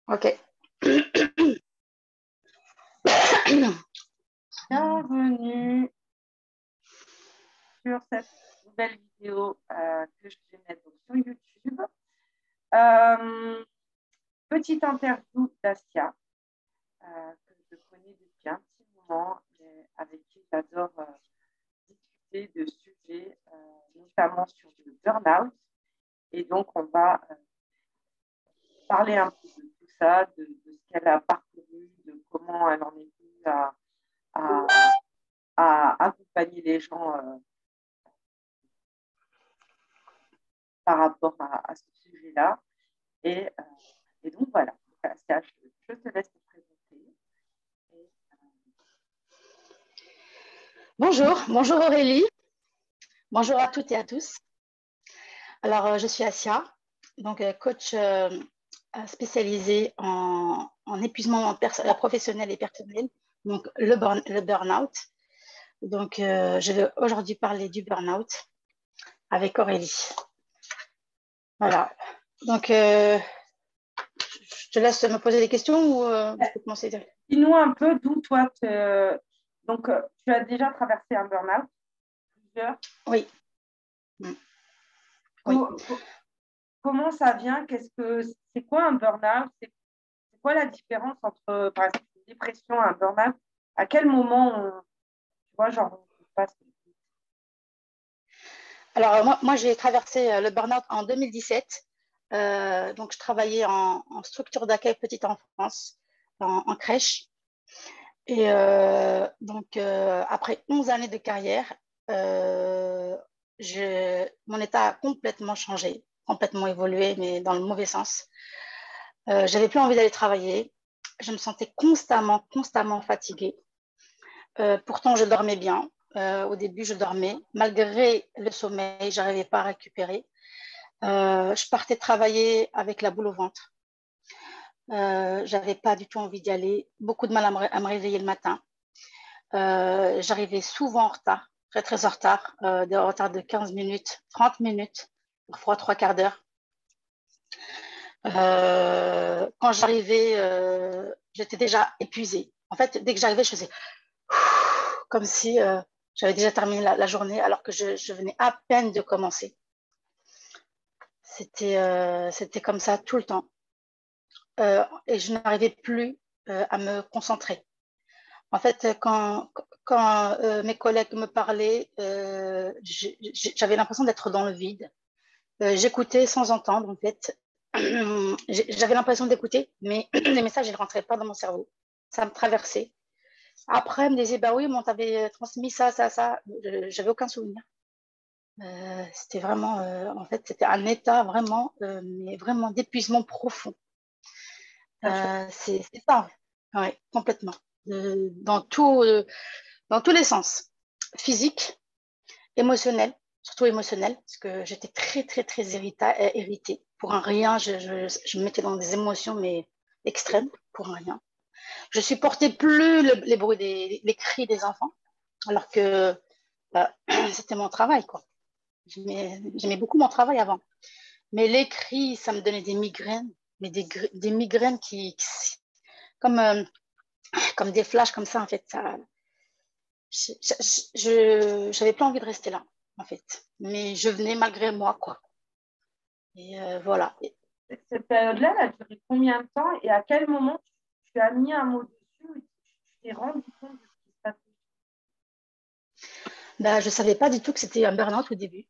Ok. Bienvenue sur cette nouvelle vidéo que je vais mettre sur YouTube. Petite interview d'Asia, que je connais depuis un petit moment, mais avec qui j'adore discuter de sujets, notamment sur le burn-out. Et donc, on va parler un peu de tout ça, de ce qu'elle a parcouru, de comment elle en est venue à accompagner les gens par rapport à ce sujet-là. Et donc, voilà. Asia, je te laisse te présenter. Bonjour Aurélie. Bonjour à toutes et à tous. Alors, je suis Asia, donc coach spécialisée en épuisement professionnel et personnel, donc le burn-out. Donc, je vais aujourd'hui parler du burn-out avec Aurélie. Voilà. Donc, je te laisse me poser des questions ou je peux commencer. Dis-nous un peu d'où toi, donc tu as déjà traversé un burn-out, plusieurs. Oui. Oui. Comment ça vient? C'est quoi un burn-out? C'est quoi la différence entre, par exemple, une dépression et un burn-out? À quel moment tu vois, genre, on passe? Alors, moi j'ai traversé le burn-out en 2017. Donc, je travaillais en structure d'accueil petite enfance, en crèche. Et donc, après 11 années de carrière, mon état a complètement changé, complètement évolué, mais dans le mauvais sens. J'avais plus envie d'aller travailler. Je me sentais constamment fatiguée. Pourtant, je dormais bien. Au début, je dormais. Malgré le sommeil, je n'arrivais pas à récupérer. Je partais travailler avec la boule au ventre. J'avais pas du tout envie d'y aller. Beaucoup de mal à me réveiller le matin. J'arrivais souvent en retard, très en retard, des retards de 15 minutes, 30 minutes, parfois 3/4 d'heure. Quand j'arrivais, j'étais déjà épuisée. En fait, dès que j'arrivais, je faisais comme si j'avais déjà terminé la journée alors que je venais à peine de commencer. C'était comme ça tout le temps. Et je n'arrivais plus à me concentrer. En fait, quand mes collègues me parlaient, j'avais l'impression d'être dans le vide. J'écoutais sans entendre, en fait. J'avais l'impression d'écouter, mais les messages, ils ne rentraient pas dans mon cerveau. Ça me traversait. Après, elle me disait, bah oui, mais on t'avait transmis ça. J'avais aucun souvenir. C'était vraiment, en fait, c'était un état vraiment, mais vraiment d'épuisement profond. C'est ça, ouais, complètement. Dans tous les sens, physique, émotionnel, surtout émotionnel, parce que j'étais très irritée. Pour un rien, je me mettais dans des émotions, mais extrêmes, pour un rien. Je supportais plus les bruits, les cris des enfants, alors que bah, c'était mon travail, quoi. J'aimais beaucoup mon travail avant. Mais les cris, ça me donnait des migraines, mais des migraines comme, comme des flashs comme ça, en fait. J'avais pas envie de rester là, en fait. Mais je venais malgré moi, quoi. Et voilà. Cette période-là, elle a duré combien de temps et à quel moment tu as mis un mot dessus et tu t'es rendu compte de ce qui se passait? Ben, je savais pas du tout que c'était un burn-out au début.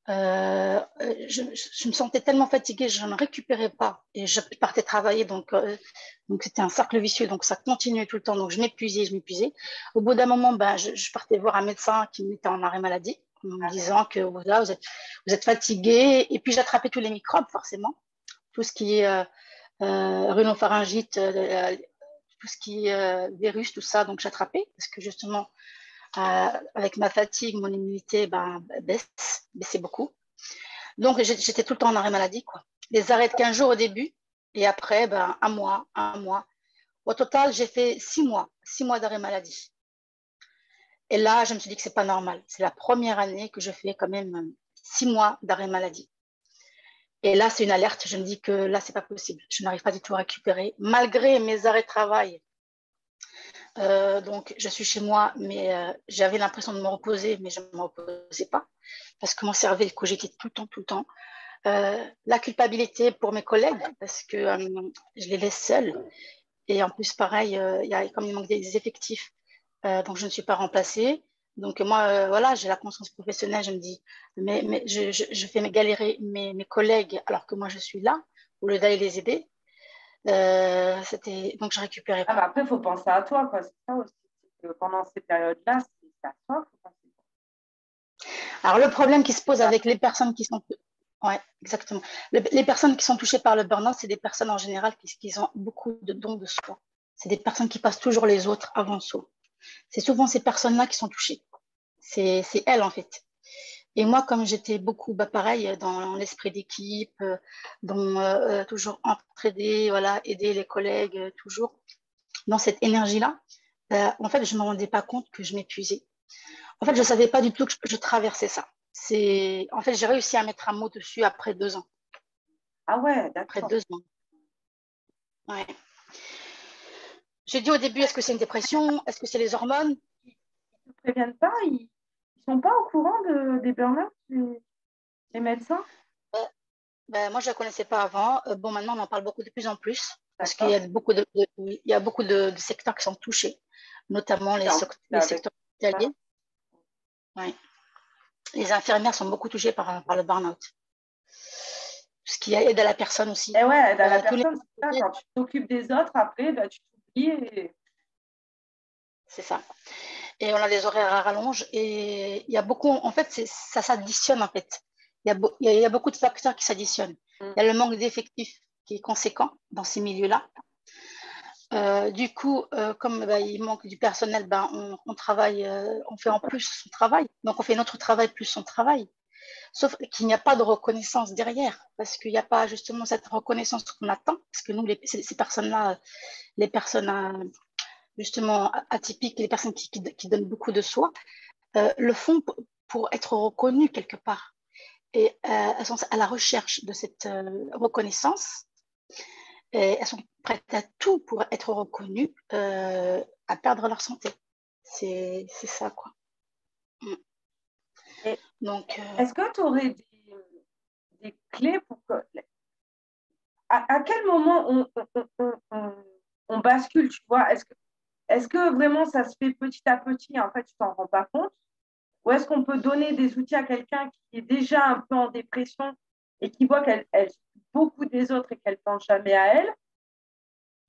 Je me sentais tellement fatiguée, je ne récupérais pas et je partais travailler, donc c'était un cercle vicieux, donc ça continuait tout le temps, donc je m'épuisais. Au bout d'un moment, ben, je partais voir un médecin qui me mettait en arrêt maladie, en me disant que voilà, vous êtes fatigué, et puis j'attrapais tous les microbes forcément, tout ce qui est rhinopharyngite, tout ce qui est virus, tout ça, donc j'attrapais parce que justement avec ma fatigue, mon immunité ben, baissait beaucoup. Donc, j'étais tout le temps en arrêt maladie, quoi. Les arrêts de 15 jours au début, et après, ben, un mois. Au total, j'ai fait 6 mois d'arrêt maladie. Et là, je me suis dit que c'est pas normal. C'est la première année que je fais quand même 6 mois d'arrêt maladie. Et là, c'est une alerte. Je me dis que là, c'est pas possible. Je n'arrive pas du tout à récupérer. Malgré mes arrêts de travail, donc je suis chez moi, mais j'avais l'impression de me reposer, mais je ne me reposais pas parce que mon cerveau cogitait tout le temps, tout le temps. La culpabilité pour mes collègues parce que je les laisse seuls. Et en plus, pareil, comme il manque des effectifs, donc je ne suis pas remplacée. Donc moi, voilà, j'ai la conscience professionnelle. Je me dis, mais je fais galérer mes collègues alors que moi, je suis là au lieu d'aller les aider. Donc, je récupérais Ah, pas. bah après, il faut penser à toi, quoi. C'est ça aussi. C'est que pendant ces périodes-là, c'est à toi qu'il faut penser. Alors, le problème qui se pose avec les personnes qui sont... Ouais, exactement. Les personnes qui sont touchées par le burn-out, c'est des personnes en général qui ont beaucoup de dons de soi. C'est des personnes qui passent toujours les autres avant soi. C'est souvent ces personnes-là qui sont touchées. C'est elles, en fait. Et moi, comme j'étais beaucoup, pareil, dans l'esprit d'équipe, toujours entraider, voilà, aider les collègues, toujours dans cette énergie-là, en fait, je ne me rendais pas compte que je m'épuisais. En fait, je ne savais pas du tout que je traversais ça. En fait, j'ai réussi à mettre un mot dessus après 2 ans. Ah ouais, Après d'accord. 2 ans. Ouais. J'ai dit au début, est-ce que c'est une dépression? Est-ce que c'est les hormones? Ils ne te préviennent pas, ils ne sont pas au courant des burn-out, les médecins? Moi, je ne la connaissais pas avant. Bon, maintenant, on en parle beaucoup de plus en plus parce qu'il y D'accord. a beaucoup il y a beaucoup de secteurs qui sont touchés, notamment Et en plus, c'est les avec secteurs ça. hospitaliers. Ouais. Les infirmières sont beaucoup touchées par le burn-out. Ce qui aide à la personne aussi. Et ouais, dans la Tous les personne, c'est ça, quand tu t'occupes des autres, après, bah, tu t'oublies. c'est ça. Et on a des horaires à rallonge et il y a beaucoup, en fait, ça s'additionne en fait. Il y a beaucoup de facteurs qui s'additionnent. Il y a le manque d'effectifs qui est conséquent dans ces milieux-là. Du coup, comme il manque du personnel, on travaille, on fait en plus son travail. Donc, on fait notre travail plus son travail. Sauf qu'il n'y a pas de reconnaissance derrière, parce qu'il n'y a pas justement cette reconnaissance qu'on attend. Parce que nous, ces personnes-là, les personnes justement atypiques, les personnes qui donnent beaucoup de soi, le font pour être reconnues quelque part. Et elles sont à la recherche de cette reconnaissance. Et elles sont prêtes à tout pour être reconnues, à perdre leur santé. C'est ça, quoi. Mm. Et Donc, est-ce que tu aurais des clés pour que. À quel moment on bascule, tu vois? Est-ce que vraiment ça se fait petit à petit et en fait tu t'en rends pas compte? Ou est-ce qu'on peut donner des outils à quelqu'un qui est déjà un peu en dépression et qui voit qu'elle souffre beaucoup des autres et qu'elle ne pense jamais à elle?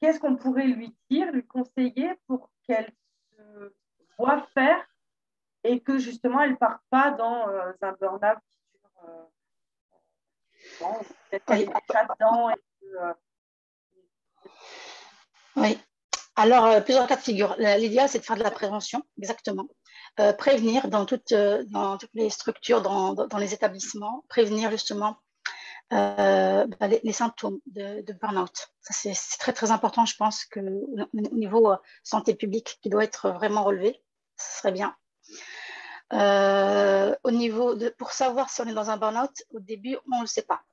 Qu'est-ce qu'on pourrait lui dire, lui conseiller pour qu'elle se voie faire et que justement elle ne parte pas dans un burn-out qui dure ou peut-être qu'elle oui, est déjà dedans et que, oui. Alors, plusieurs cas de figure. L'idéal, c'est de faire de la prévention, exactement. Prévenir dans toutes les structures, dans les établissements, prévenir justement les symptômes de burn-out. Ça, c'est très, très important, je pense, au niveau santé publique, qui doit être vraiment relevé. Ce serait bien. Pour savoir si on est dans un burn-out, au début, on ne le sait pas.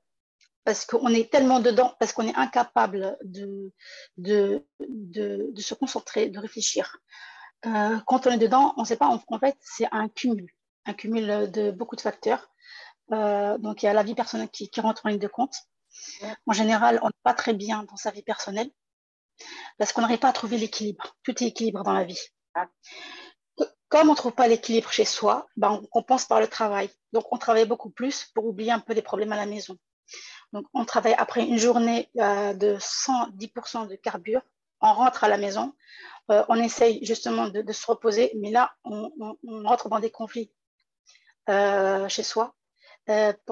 Parce qu'on est tellement dedans, parce qu'on est incapable de se concentrer, de réfléchir. Quand on est dedans, on ne sait pas, en fait, c'est un cumul de beaucoup de facteurs. Donc, il y a la vie personnelle qui rentre en ligne de compte. En général, on n'est pas très bien dans sa vie personnelle parce qu'on n'arrive pas à trouver l'équilibre. Tout est équilibre dans la vie. ah, Comme on ne trouve pas l'équilibre chez soi, on compense par le travail. Donc, on travaille beaucoup plus pour oublier un peu les problèmes à la maison. Donc, on travaille après une journée de 110% de carbure. On rentre à la maison, on essaye justement de se reposer, mais là, on rentre dans des conflits chez soi.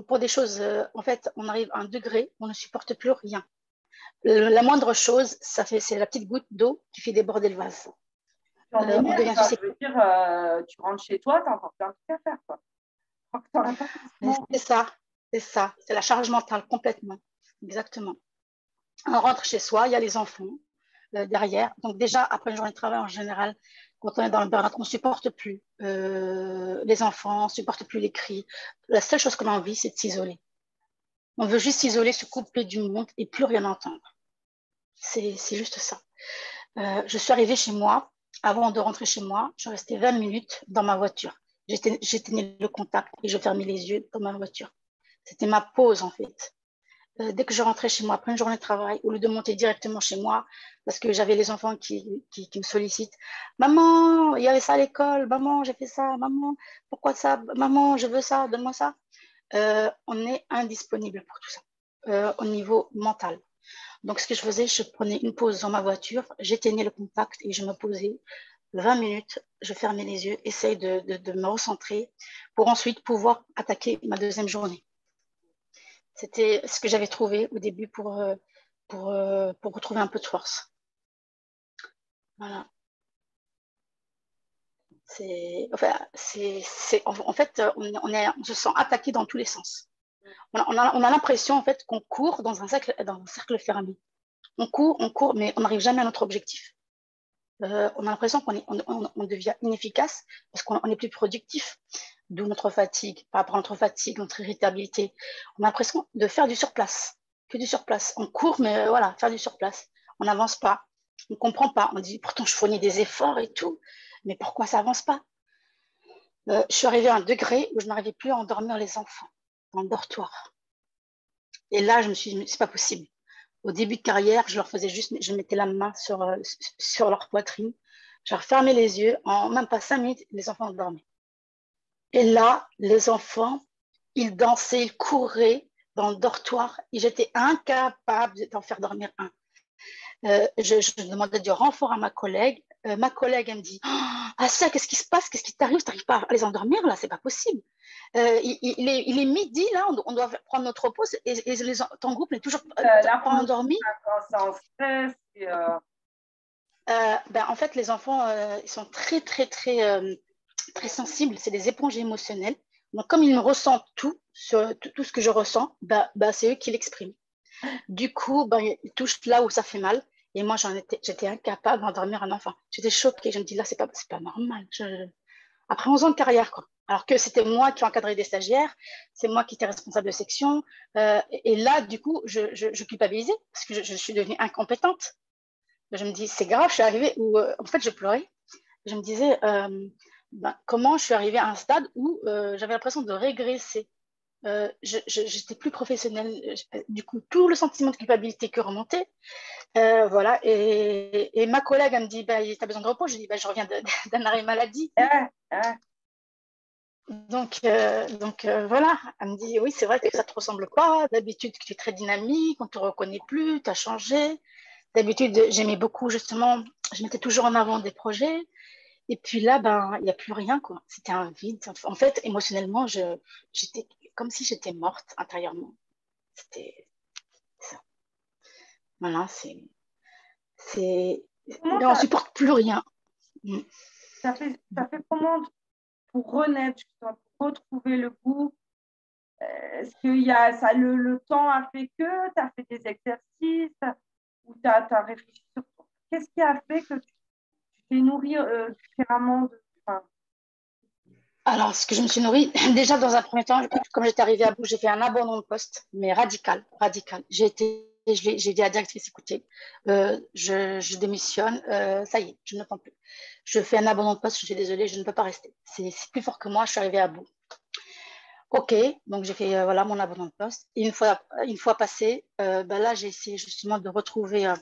Pour des choses, en fait, on arrive à un degré où on ne supporte plus rien. La moindre chose, c'est la petite goutte d'eau qui fait déborder le vase. tu en es On devient ça susceptible. veut dire tu rentres chez toi, tu as encore plein de trucs à faire, quoi. Tu n'en as pas forcément C'est envie. ça, c'est la charge mentale complètement. Exactement. On rentre chez soi, il y a les enfants derrière. Donc déjà, après une journée de travail en général, quand on est dans le burn-out, on ne supporte plus les enfants, on ne supporte plus les cris. La seule chose qu'on a envie, c'est de s'isoler. On veut juste s'isoler, se couper du monde et plus rien entendre. C'est juste ça. Je suis arrivée chez moi. Avant de rentrer chez moi, je restais 20 minutes dans ma voiture. J'éteignais le contact et je fermais les yeux dans ma voiture. C'était ma pause, en fait. Dès que je rentrais chez moi après une journée de travail, au lieu de monter directement chez moi, parce que j'avais les enfants qui me sollicitent. Maman, il y avait ça à l'école. Maman, j'ai fait ça. Maman, pourquoi ça? Maman, je veux ça. Donne-moi ça. On est indisponible pour tout ça au niveau mental. Donc, ce que je faisais, je prenais une pause dans ma voiture, j'éteignais le contact et je me posais 20 minutes, je fermais les yeux, essaye de me recentrer pour ensuite pouvoir attaquer ma deuxième journée. C'était ce que j'avais trouvé au début pour retrouver un peu de force. Voilà. En fait, on se sent attaqué dans tous les sens. On a l'impression en fait qu'on court dans un cercle fermé. On court, mais on n'arrive jamais à notre objectif. On a l'impression on devient inefficace parce qu'on n'est plus productif, d'où notre fatigue, par rapport à notre fatigue, notre irritabilité. On a l'impression de faire du surplace, que du surplace. On court, mais voilà, faire du surplace. On n'avance pas, on ne comprend pas. On dit pourtant je fournis des efforts et tout, mais pourquoi ça avance pas? Je suis arrivée à un degré où je n'arrivais plus à endormir les enfants dans le dortoir. Et là, je me suis dit, c'est pas possible. Au début de carrière, je leur faisais juste, je mettais la main sur leur poitrine, je leur fermais les yeux, en même pas 5 minutes, les enfants dormaient. Et là, les enfants, ils dansaient, ils couraient dans le dortoir et j'étais incapable d'en faire dormir un. Je demandais du renfort à ma collègue. Ma collègue, elle me dit, ah ça, qu'est-ce qui se passe? Qu'est-ce qui t'arrive? Tu n'arrives pas à les endormir là? C'est pas possible. Il est midi là, on doit prendre notre pause et ton groupe n'est toujours pas endormi. C'est en stress. En fait, les enfants, ils sont très, très, très, très sensibles. C'est des éponges émotionnelles. Donc, comme ils me ressentent tout ce que je ressens, c'est eux qui l'expriment. Du coup, ils touchent là où ça fait mal. Et moi, j'étais incapable d'endormir un enfant. J'étais choquée. Je me dis, là, c'est pas normal. Après 11 ans de carrière, quoi. Alors que c'était moi qui encadrais des stagiaires, c'est moi qui étais responsable de section. Et là, du coup, je culpabilisais parce que je suis devenue incompétente. Je me dis, c'est grave, je suis arrivée où, en fait, je pleurais. Je me disais, comment je suis arrivée à un stade où j'avais l'impression de régresser. J'étais plus professionnelle. Du coup, tout le sentiment de culpabilité qui remontait. Voilà. Et ma collègue, elle me dit, tu as besoin de repos. Je dis, je reviens d'un arrêt maladie. Donc voilà, elle me dit, oui, c'est vrai que ça ne te ressemble pas. D'habitude, tu es très dynamique, on ne te reconnaît plus, tu as changé. D'habitude, j'aimais beaucoup, justement, je mettais toujours en avant des projets. Et puis là, il n'y a plus rien, quoi. C'était un vide. En fait, émotionnellement, j'étais comme si j'étais morte intérieurement. C'était ça. Voilà, on ne supporte plus rien. Ça fait comment pour renaître, pour retrouver le goût? Est-ce qu'il y a ça, le temps a fait que tu as fait des exercices ou tu as réfléchi sur qu'est-ce qui a fait que tu t'es nourri différemment Alors, ce que je me suis nourrie, déjà dans un premier temps, comme j'étais arrivée à bout, j'ai fait un abandon de poste, mais radical. J'ai dit à la directrice, écoutez, je démissionne, ça y est, je ne peux plus. Je fais un abandon de poste, je suis désolée, je ne peux pas rester. C'est plus fort que moi, je suis arrivée à bout. Ok, donc j'ai fait voilà, mon abandon de poste. Et une fois passé, là, j'ai essayé justement de retrouver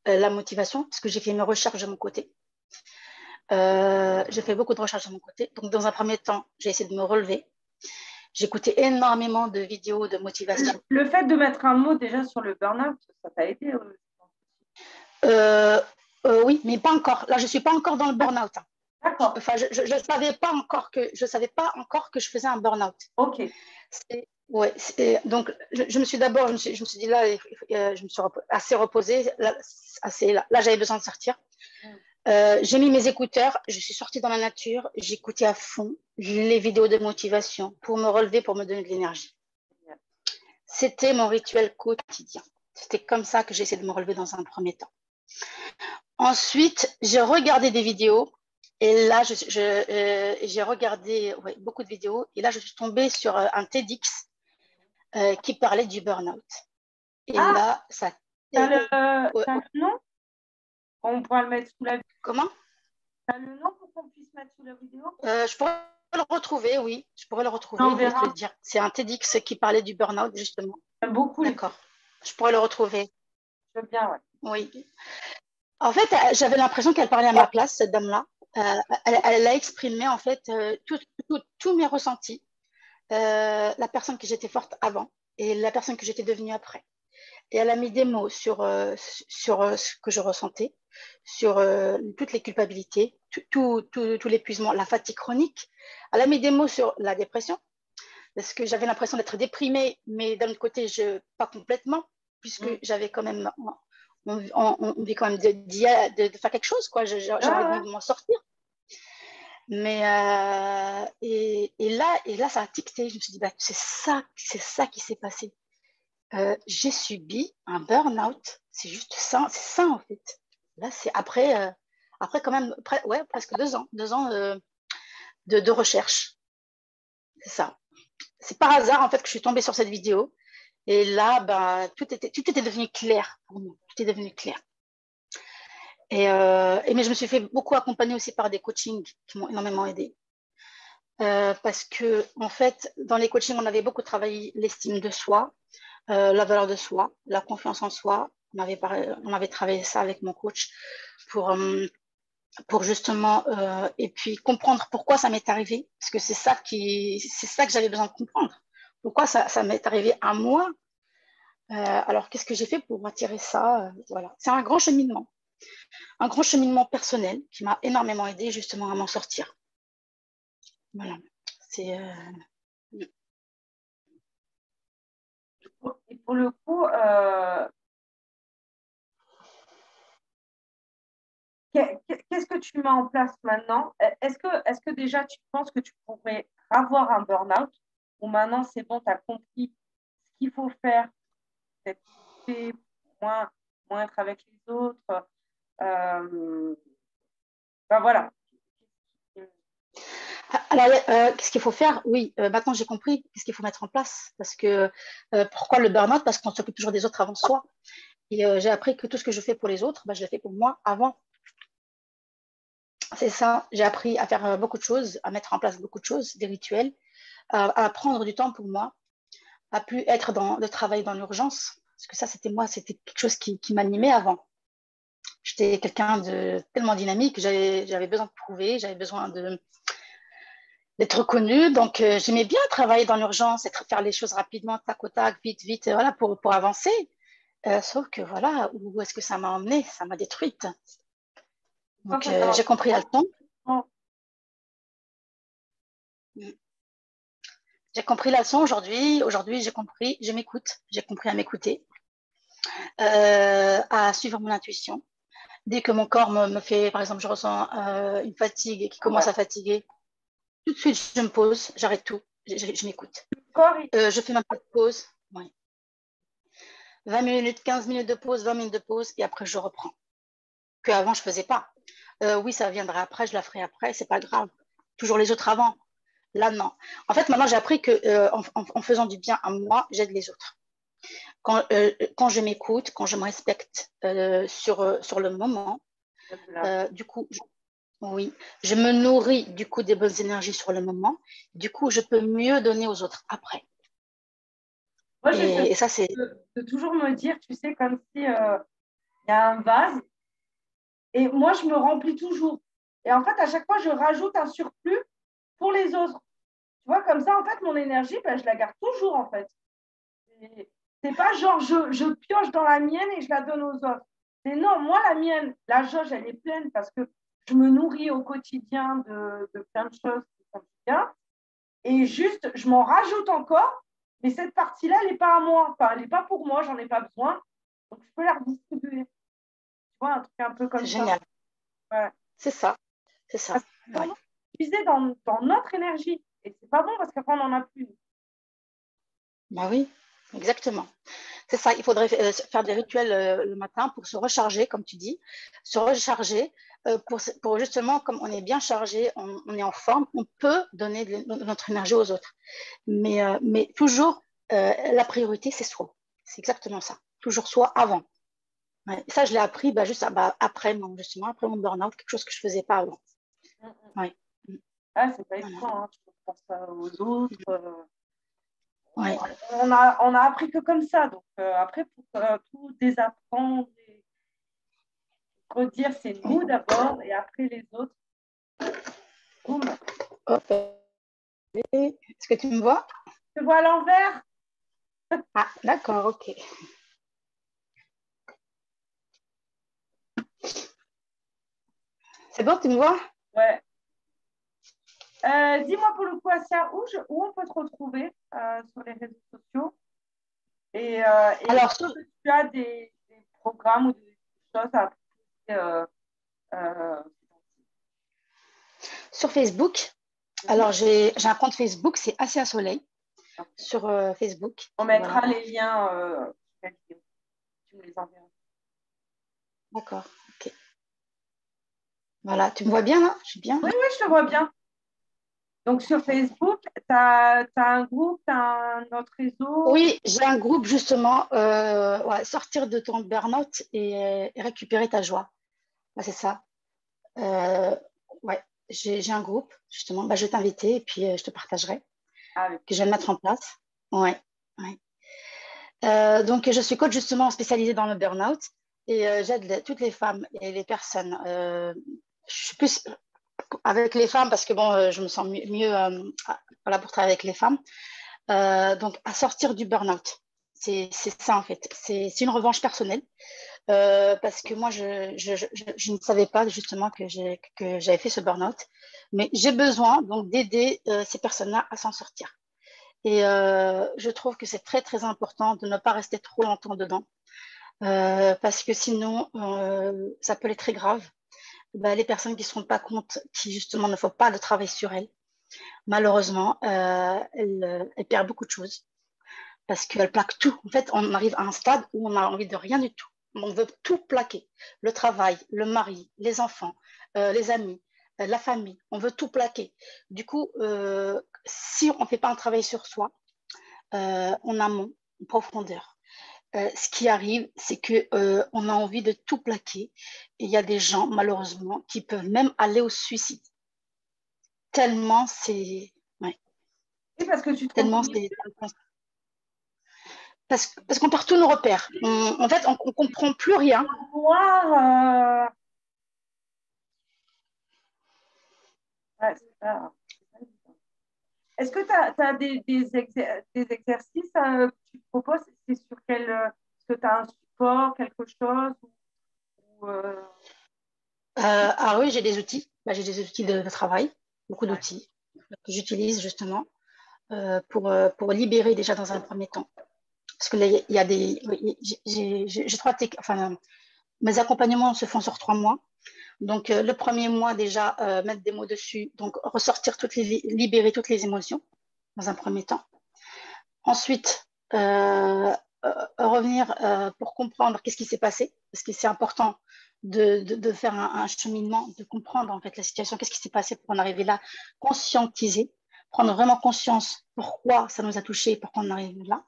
la motivation, parce que j'ai fait mes recherches de mon côté. J'ai fait beaucoup de recherches de mon côté. Donc, dans un premier temps, j'ai essayé de me relever. J'ai écouté énormément de vidéos de motivation. Le fait de mettre un mot déjà sur le burn-out, ça t'a aidé oui, mais pas encore. Là, je ne suis pas encore dans le burn-out. D'accord. Enfin, je ne savais pas encore que je faisais un burn-out. Ok. Ouais, donc je me suis dit là, je me suis assez reposée. Là, j'avais besoin de sortir. J'ai mis mes écouteurs, je suis sortie dans la nature, j'écoutais à fond les vidéos de motivation pour me relever, pour me donner de l'énergie. C'était mon rituel quotidien. C'était comme ça que j'ai essayé de me relever dans un premier temps. Ensuite, j'ai regardé des vidéos et là, j'ai regardé beaucoup de vidéos et là, je suis tombée sur un TEDx qui parlait du burn-out. Et là, ça... T'as le nom? On pourra le mettre sous la vidéo. Comment? T'as le nom pour qu'on puisse mettre sous la vidéo? Je pourrais le retrouver, oui. Je pourrais le retrouver On et te verra. le dire. C'est un TEDx qui parlait du burn-out, justement. J'aime beaucoup. D'accord. Je pourrais le retrouver. Je veux bien, ouais. Oui. En fait, j'avais l'impression qu'elle parlait à ma place, cette dame-là. Elle a exprimé, en fait, tous mes ressentis. La personne que j'étais forte avant et la personne que j'étais devenue après. Et elle a mis des mots sur ce que je ressentais, sur toutes les culpabilités, tout l'épuisement, la fatigue chronique. Elle a mis des mots sur la dépression, parce que j'avais l'impression d'être déprimée, mais d'un autre côté, pas complètement, puisque j'avais quand même, on vit quand même de faire quelque chose, quoi. J'avais envie de m'en sortir. Mais et là, ça a ticté. Je me suis dit, bah, c'est ça qui s'est passé. J'ai subi un burn-out. C'est juste ça, c'est ça en fait. Là, c'est après quand même presque 2 ans, de recherche. C'est ça. C'est par hasard en fait que je suis tombée sur cette vidéo. Et là, bah, tout était devenu clair pour moi. Tout est devenu clair. Mais je me suis fait beaucoup accompagner aussi par des coachings qui m'ont énormément aidée. Parce que en fait, dans les coachings, on avait beaucoup travaillé l'estime de soi, la valeur de soi, la confiance en soi. On avait travaillé ça avec mon coach pour justement et puis comprendre pourquoi ça m'est arrivé, parce que c'est ça que j'avais besoin de comprendre. Pourquoi ça m'est arrivé à moi. Alors qu'est-ce que j'ai fait pour attirer ça, voilà. C'est un grand cheminement personnel qui m'a énormément aidé justement à m'en sortir. Voilà. C'est Et pour le coup, qu'est-ce que tu mets en place maintenant? Est-ce que déjà tu penses que tu pourrais avoir un burn-out ou maintenant c'est bon, tu as compris ce qu'il faut faire, moins être avec les autres? Ben voilà. Alors, qu'est-ce qu'il faut faire? Oui, maintenant j'ai compris qu'est-ce qu'il faut mettre en place. Parce que pourquoi le burn-out? Parce qu'on s'occupe toujours des autres avant soi. Et j'ai appris que tout ce que je fais pour les autres, bah, je le fais pour moi avant. C'est ça. J'ai appris à faire beaucoup de choses, à mettre en place beaucoup de choses, des rituels, à prendre du temps pour moi, à plus être dans le travail dans l'urgence. Parce que ça, c'était quelque chose qui m'animait avant. J'étais quelqu'un de tellement dynamique, j'avais besoin de prouver, j'avais besoin d'être reconnue. Donc, j'aimais bien travailler dans l'urgence, faire les choses rapidement, tac au tac, vite, vite, voilà, pour avancer. Sauf que voilà, où est-ce que ça m'a emmenée? Ça m'a détruite. Donc, j'ai compris à le temps. J'ai compris la leçon aujourd'hui. Aujourd'hui, j'ai compris, je m'écoute. J'ai compris à m'écouter, à suivre mon intuition. Dès que mon corps me fait, par exemple, je ressens une fatigue et qui commence à fatiguer, tout de suite, je me pose, j'arrête tout, je m'écoute. Je fais ma petite pause. Oui. 20 minutes, 15 minutes de pause, 20 minutes de pause, et après, je reprends. Qu'avant, je ne faisais pas. Oui, ça viendra après, je la ferai après, c'est pas grave. Toujours les autres avant. Là, non. En fait, maintenant, j'ai appris que en faisant du bien à moi, j'aide les autres. Quand je m'écoute, quand je me respecte sur le moment, du coup, oui, je me nourris du coup des bonnes énergies sur le moment. Du coup, je peux mieux donner aux autres après. Moi, et ça, c'est de toujours me dire, tu sais, comme si il y a un vase et moi, je me remplis toujours. Et en fait, à chaque fois, je rajoute un surplus pour les autres. Tu vois, comme ça, en fait, mon énergie, ben, je la garde toujours, en fait. C'est pas genre, je pioche dans la mienne et je la donne aux autres. Mais non, moi, la mienne, la jauge, elle est pleine parce que je me nourris au quotidien de plein de choses qui sont bien. Et juste, je m'en rajoute encore. Mais cette partie-là, elle n'est pas à moi. Enfin, elle n'est pas pour moi, j'en ai pas besoin. Donc, je peux la redistribuer. Tu vois, un truc un peu comme ça. C'est génial. Ouais. C'est ça. C'est ça. Parce qu'on puiser dans notre énergie. Et c'est pas bon parce qu'après, on n'en a plus. Bah oui, exactement. C'est ça. Il faudrait faire des rituels le matin pour se recharger, comme tu dis. Se recharger pour justement, comme on est bien chargé, on est en forme, on peut donner de notre énergie aux autres. Mais toujours la priorité, c'est soi. C'est exactement ça. Toujours soi avant. Ouais. Ça, je l'ai appris juste après, justement, après mon burn-out, quelque chose que je ne faisais pas avant. Ouais. Ah, c'est pas Voilà. évident, hein. Tu penses aux autres. Ouais. On a appris que comme ça. Donc, après, pour tout désapprendre, et redire c'est nous d'abord et après les autres. Boum. Hop. Est-ce que tu me vois? Je te vois à l'envers. Ah, d'accord, ok. C'est bon, tu me vois? Ouais. Dis-moi pour le coup, Asia, où on peut te retrouver sur les réseaux sociaux et Alors, est-ce que tu as des programmes ou des choses à proposer euh, sur Facebook, alors j'ai un compte Facebook, c'est Asia Soleil, sur Facebook. On mettra Voilà. les liens sur la vidéo. Tu me les enverras. D'accord, ok. Voilà, tu me vois bien là? Je suis bien. Oui, oui, je te vois bien. Donc, sur Facebook, tu as un groupe, tu as un autre réseau. Oui, j'ai un groupe justement, sortir de ton burn-out et récupérer ta joie. C'est ça. Ouais, j'ai un groupe justement. Je vais t'inviter et puis je te partagerai Avec que je vais mettre en place. Ouais, ouais. Donc, je suis coach justement spécialisée dans le burn-out et j'aide toutes les femmes et les personnes. Je suis plus avec les femmes parce que bon, je me sens mieux voilà, pour travailler avec les femmes. Donc, à sortir du burn-out. C'est ça en fait. C'est une revanche personnelle parce que moi, je ne savais pas justement que j'avais fait ce burn-out. Mais j'ai besoin donc d'aider ces personnes-là à s'en sortir. Et je trouve que c'est très, très important de ne pas rester trop longtemps dedans parce que sinon, ça peut être très grave. Les personnes qui ne se rendent pas compte, qui justement ne font pas de travail sur elles, malheureusement, elles perdent beaucoup de choses parce qu'elles plaquent tout. En fait, on arrive à un stade où on a envie de rien du tout. On veut tout plaquer. Le travail, le mari, les enfants, les amis, la famille. On veut tout plaquer. Du coup, si on ne fait pas un travail sur soi, en amont, en profondeur, ce qui arrive, c'est que on a envie de tout plaquer. Et il y a des gens, malheureusement, qui peuvent même aller au suicide. Tellement c'est... Ouais, Oui, parce que tu te tellement reconnais c'est... Parce qu'on perd tous nos repères. En fait, on ne comprend plus rien. noir. Ouais, c'est ça. Est-ce que tu as des exercices que tu proposes? C'est sur quel. Est-ce que tu as un support, quelque chose Ah oui, j'ai des outils. J'ai des outils de travail, beaucoup Ouais. d'outils que j'utilise justement pour libérer déjà dans un premier temps. Parce que là, il y a des... oui, j'ai trois enfin, mes accompagnements se font sur 3 mois. Donc, le premier mois, déjà, mettre des mots dessus. Donc, ressortir libérer toutes les émotions dans un premier temps. Ensuite, revenir pour comprendre qu'est-ce qui s'est passé, parce que c'est important de faire un cheminement, de comprendre en fait la situation, qu'est-ce qui s'est passé pour en arriver là, conscientiser, prendre vraiment conscience pourquoi ça nous a touché, pourquoi on arrive là.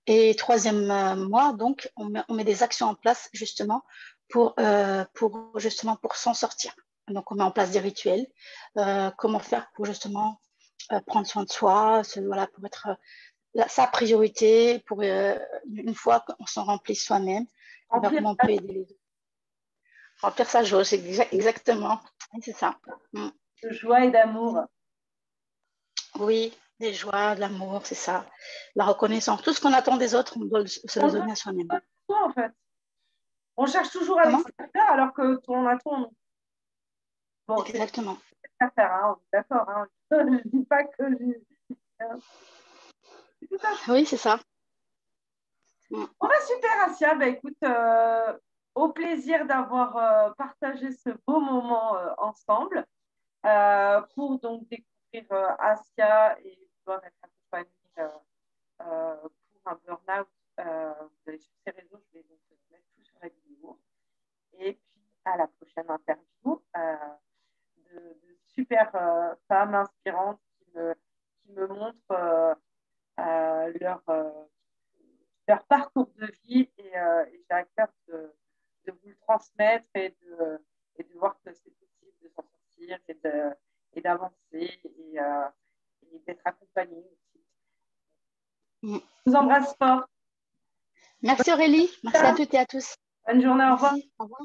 Et troisième mois, donc, on met des actions en place justement justement pour s'en sortir. Donc, on met en place des rituels, comment faire pour justement prendre soin de soi, voilà, pour être sa priorité pour une fois qu'on s'en remplit soi-même, Remplir comment on peut aider les autres. Remplir sa jauge, c'est exactement. C'est ça. de joie et d'amour. Oui, des joies, de l'amour, c'est ça. La reconnaissance. Tout ce qu'on attend des autres, on doit se On le le veut donner à soi-même. pas pour soi, en fait. On cherche toujours à Comment? l'extérieur alors que ton attend. Bon, c'est Exactement. à faire, hein, on est d'accord. Hein. Je ne dis pas que c'est tout à fait. Oui, c'est ça. Bon, bah, super, Asia. Bah, écoute, au plaisir d'avoir partagé ce beau moment ensemble pour donc découvrir Asia et pouvoir être accompagnée pour un burn-out. Vous allez sur ces réseaux, je vais donc mettre tout sur la vidéo. Et puis, à la prochaine interview de super femmes inspirantes qui me montrent leur parcours de vie et j'ai à cœur de vous le transmettre et de voir que c'est possible de s'en sortir et d'avancer et d'être accompagné aussi. Je vous embrasse fort. Merci Aurélie, merci à toutes et à tous. Bonne journée, au revoir. Merci, au revoir.